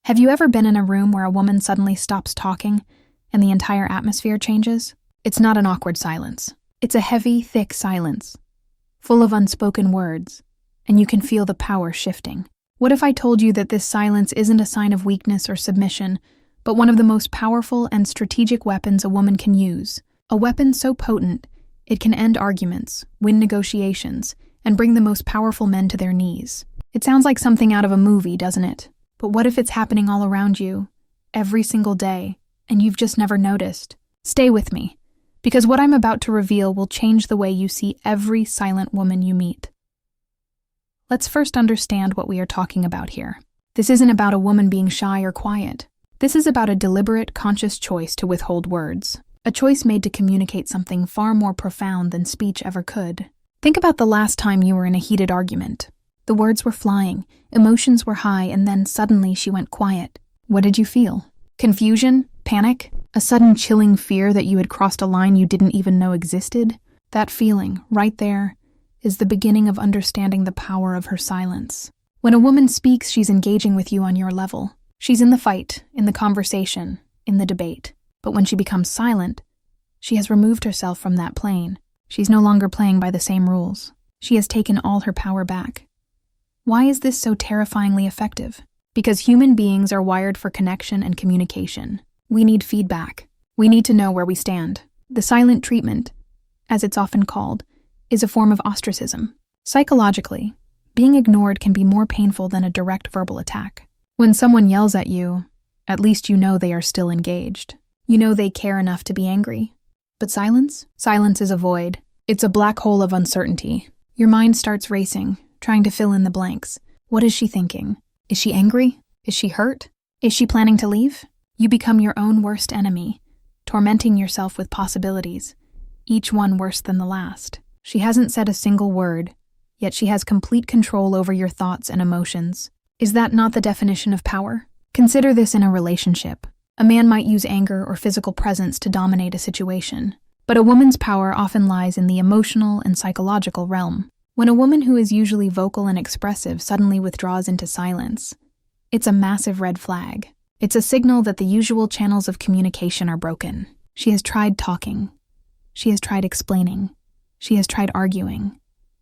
Have you ever been in a room where a woman suddenly stops talking and the entire atmosphere changes? It's not an awkward silence. It's a heavy, thick silence, full of unspoken words, and you can feel the power shifting. What if I told you that this silence isn't a sign of weakness or submission, but one of the most powerful and strategic weapons a woman can use? A weapon so potent, it can end arguments, win negotiations, and bring the most powerful men to their knees. It sounds like something out of a movie, doesn't it? But what if it's happening all around you, every single day, and you've just never noticed? Stay with me, because what I'm about to reveal will change the way you see every silent woman you meet. Let's first understand what we are talking about here. This isn't about a woman being shy or quiet. This is about a deliberate, conscious choice to withhold words. A choice made to communicate something far more profound than speech ever could. Think about the last time you were in a heated argument. The words were flying, emotions were high, and then suddenly she went quiet. What did you feel? Confusion? Panic? A sudden chilling fear that you had crossed a line you didn't even know existed? That feeling, right there, is the beginning of understanding the power of her silence. When a woman speaks, she's engaging with you on your level. She's in the fight, in the conversation, in the debate. But when she becomes silent, she has removed herself from that plane. She's no longer playing by the same rules. She has taken all her power back. Why is this so terrifyingly effective? Because human beings are wired for connection and communication. We need feedback. We need to know where we stand. The silent treatment, as it's often called, is a form of ostracism. Psychologically, being ignored can be more painful than a direct verbal attack. When someone yells at you, at least you know they are still engaged. You know they care enough to be angry. But silence? Silence is a void. It's a black hole of uncertainty. Your mind starts racing, trying to fill in the blanks. What is she thinking? Is she angry? Is she hurt? Is she planning to leave? You become your own worst enemy, tormenting yourself with possibilities, each one worse than the last. She hasn't said a single word, yet she has complete control over your thoughts and emotions. Is that not the definition of power? Consider this in a relationship. A man might use anger or physical presence to dominate a situation, but a woman's power often lies in the emotional and psychological realm. When a woman who is usually vocal and expressive suddenly withdraws into silence, it's a massive red flag. It's a signal that the usual channels of communication are broken. She has tried talking. She has tried explaining. She has tried arguing,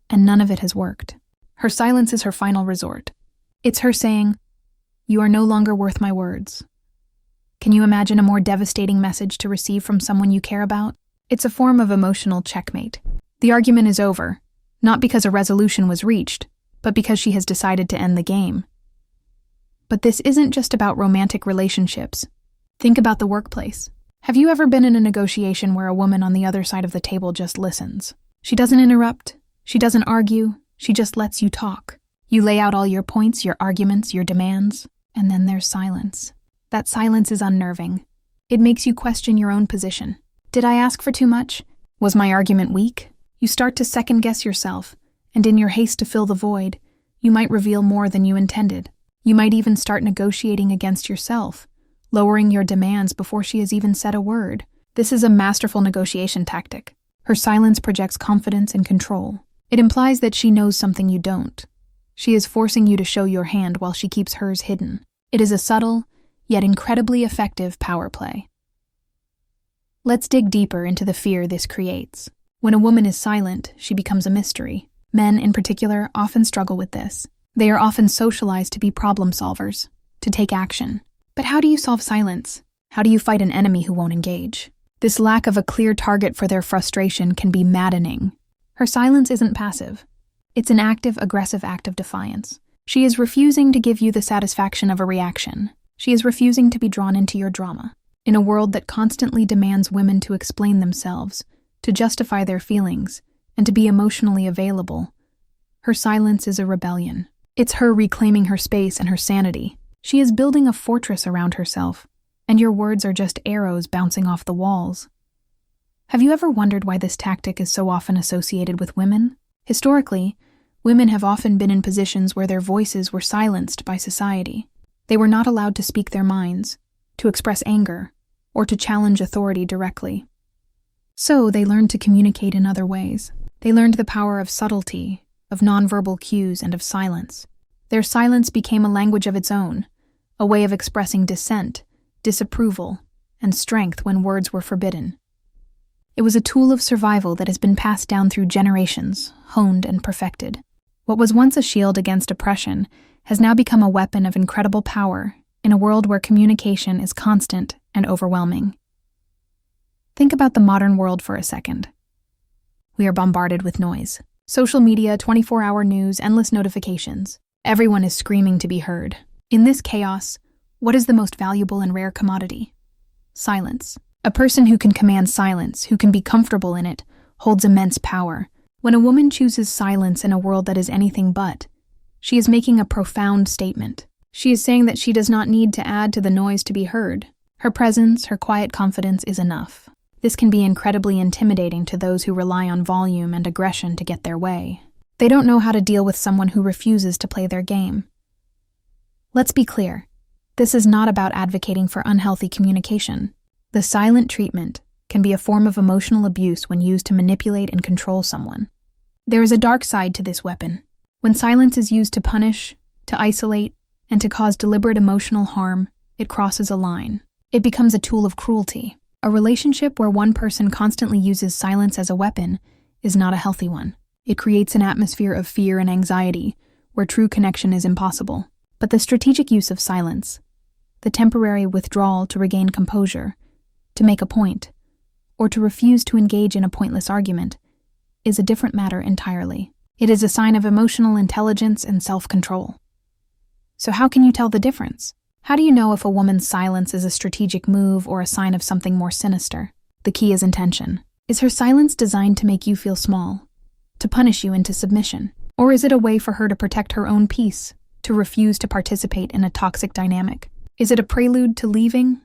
and none of it has worked. Her silence is her final resort. It's her saying, "You are no longer worth my words." Can you imagine a more devastating message to receive from someone you care about? It's a form of emotional checkmate. The argument is over, not because a resolution was reached, but because she has decided to end the game. But this isn't just about romantic relationships. Think about the workplace. Have you ever been in a negotiation where a woman on the other side of the table just listens? She doesn't interrupt. She doesn't argue. She just lets you talk. You lay out all your points, your arguments, your demands, and then there's silence. That silence is unnerving. It makes you question your own position. Did I ask for too much? Was my argument weak? You start to second-guess yourself, and in your haste to fill the void, you might reveal more than you intended. You might even start negotiating against yourself, lowering your demands before she has even said a word. This is a masterful negotiation tactic. Her silence projects confidence and control. It implies that she knows something you don't. She is forcing you to show your hand while she keeps hers hidden. It is a subtle, yet incredibly effective power play. Let's dig deeper into the fear this creates. When a woman is silent, she becomes a mystery. Men, in particular, often struggle with this. They are often socialized to be problem solvers, to take action. But how do you solve silence? How do you fight an enemy who won't engage? This lack of a clear target for their frustration can be maddening. Her silence isn't passive. It's an active, aggressive act of defiance. She is refusing to give you the satisfaction of a reaction. She is refusing to be drawn into your drama. In a world that constantly demands women to explain themselves, to justify their feelings, and to be emotionally available, her silence is a rebellion. It's her reclaiming her space and her sanity. She is building a fortress around herself, and your words are just arrows bouncing off the walls. Have you ever wondered why this tactic is so often associated with women? Historically, women have often been in positions where their voices were silenced by society. They were not allowed to speak their minds, to express anger, or to challenge authority directly. So they learned to communicate in other ways. They learned the power of subtlety, of nonverbal cues, and of silence. Their silence became a language of its own, a way of expressing dissent, disapproval, and strength when words were forbidden. It was a tool of survival that has been passed down through generations, honed and perfected. What was once a shield against oppression has now become a weapon of incredible power in a world where communication is constant and overwhelming. Think about the modern world for a second. We are bombarded with noise. Social media, 24-hour news, endless notifications. Everyone is screaming to be heard. In this chaos, what is the most valuable and rare commodity? Silence. A person who can command silence, who can be comfortable in it, holds immense power. When a woman chooses silence in a world that is anything but, she is making a profound statement. She is saying that she does not need to add to the noise to be heard. Her presence, her quiet confidence is enough. This can be incredibly intimidating to those who rely on volume and aggression to get their way. They don't know how to deal with someone who refuses to play their game. Let's be clear. This is not about advocating for unhealthy communication. The silent treatment can be a form of emotional abuse when used to manipulate and control someone. There is a dark side to this weapon. When silence is used to punish, to isolate, and to cause deliberate emotional harm, it crosses a line. It becomes a tool of cruelty. A relationship where one person constantly uses silence as a weapon is not a healthy one. It creates an atmosphere of fear and anxiety where true connection is impossible. But the strategic use of silence, the temporary withdrawal to regain composure, to make a point, or to refuse to engage in a pointless argument, is a different matter entirely. It is a sign of emotional intelligence and self-control. So how can you tell the difference? How do you know if a woman's silence is a strategic move or a sign of something more sinister? The key is intention. Is her silence designed to make you feel small, to punish you into submission? Or is it a way for her to protect her own peace, to refuse to participate in a toxic dynamic? Is it a prelude to leaving?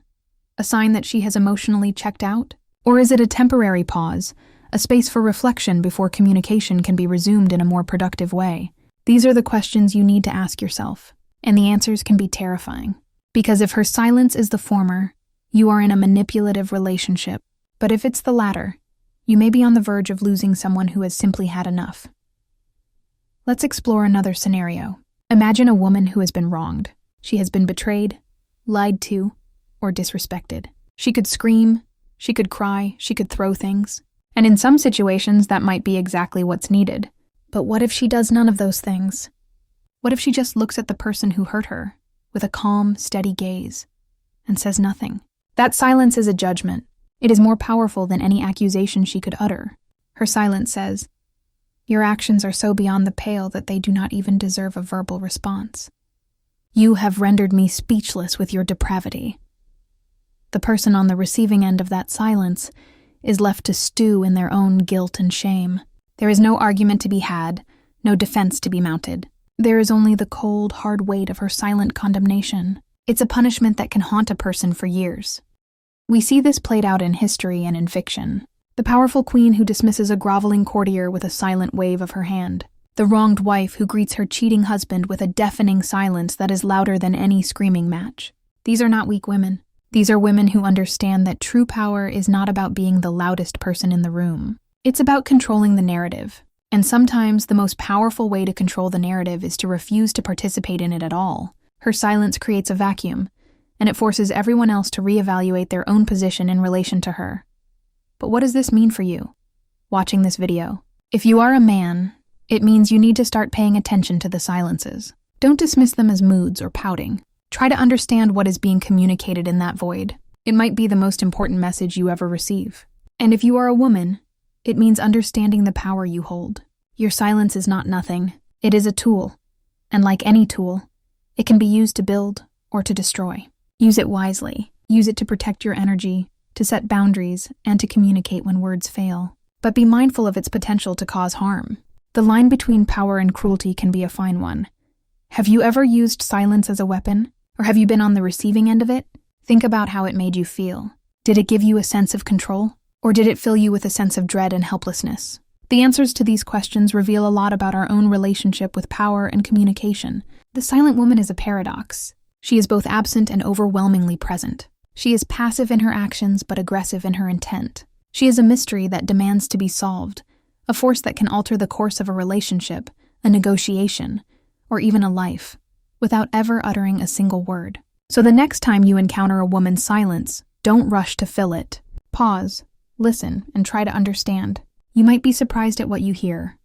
A sign that she has emotionally checked out? Or is it a temporary pause, a space for reflection before communication can be resumed in a more productive way? These are the questions you need to ask yourself, and the answers can be terrifying. Because if her silence is the former, you are in a manipulative relationship. But if it's the latter, you may be on the verge of losing someone who has simply had enough. Let's explore another scenario. Imagine a woman who has been wronged. She has been betrayed, lied to, or disrespected. She could scream, she could cry, she could throw things. And in some situations, that might be exactly what's needed. But what if she does none of those things? What if she just looks at the person who hurt her with a calm, steady gaze and says nothing? That silence is a judgment. It is more powerful than any accusation she could utter. Her silence says, "Your actions are so beyond the pale that they do not even deserve a verbal response. You have rendered me speechless with your depravity." The person on the receiving end of that silence is left to stew in their own guilt and shame. There is no argument to be had, no defense to be mounted. There is only the cold, hard weight of her silent condemnation. It's a punishment that can haunt a person for years. We see this played out in history and in fiction. The powerful queen who dismisses a groveling courtier with a silent wave of her hand. The wronged wife who greets her cheating husband with a deafening silence that is louder than any screaming match. These are not weak women. These are women who understand that true power is not about being the loudest person in the room. It's about controlling the narrative. And sometimes the most powerful way to control the narrative is to refuse to participate in it at all. Her silence creates a vacuum, and it forces everyone else to reevaluate their own position in relation to her. But what does this mean for you, watching this video? If you are a man, it means you need to start paying attention to the silences. Don't dismiss them as moods or pouting. Try to understand what is being communicated in that void. It might be the most important message you ever receive. And if you are a woman, it means understanding the power you hold. Your silence is not nothing. It is a tool. And like any tool, it can be used to build or to destroy. Use it wisely. Use it to protect your energy, to set boundaries, and to communicate when words fail. But be mindful of its potential to cause harm. The line between power and cruelty can be a fine one. Have you ever used silence as a weapon? Or have you been on the receiving end of it? Think about how it made you feel. Did it give you a sense of control? Or did it fill you with a sense of dread and helplessness? The answers to these questions reveal a lot about our own relationship with power and communication. The silent woman is a paradox. She is both absent and overwhelmingly present. She is passive in her actions but aggressive in her intent. She is a mystery that demands to be solved, a force that can alter the course of a relationship, a negotiation, or even a life, without ever uttering a single word. So the next time you encounter a woman's silence, don't rush to fill it. Pause, listen, and try to understand. You might be surprised at what you hear.